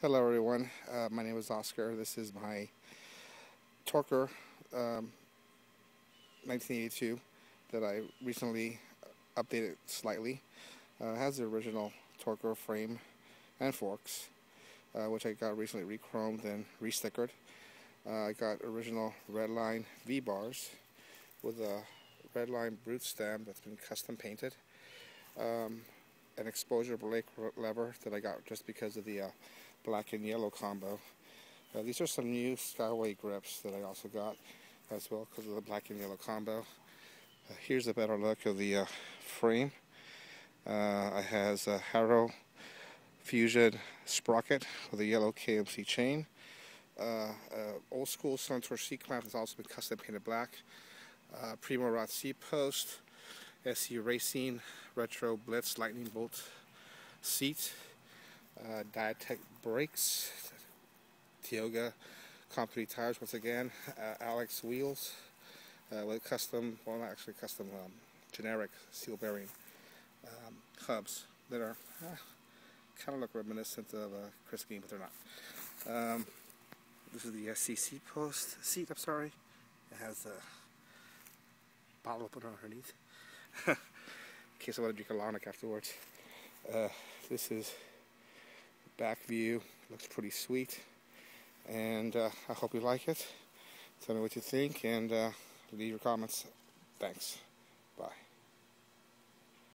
Hello everyone, my name is Oscar. This is my Torker 1982 that I recently updated slightly. It has the original Torker frame and forks, which I got recently re-chromed and re-stickered. I got original Redline V-bars with a Redline brute stem that's been custom painted. An exposure brake lever that I got just because of the black and yellow combo. These are some new Skyway grips that I also got as well because of the black and yellow combo. Here's a better look of the frame. It has a Harrow Fusion sprocket with a yellow KMC chain. Old school Suntour seat clamp has also been custom painted black. Primo rod seat post. SC Racing Retro Blitz Lightning Bolt seat. Diatech brakes. Tioga company tires once again. Alex wheels with custom, well not actually custom, generic steel bearing hubs that are kind of look reminiscent of Chris Game, but they're not. This is the SC seat post. I'm sorry. It has a bottle opener underneath. In case I want to drink a Lonic afterwards. This is back view. Looks pretty sweet. And I hope you like it. Tell me what you think and leave your comments. Thanks.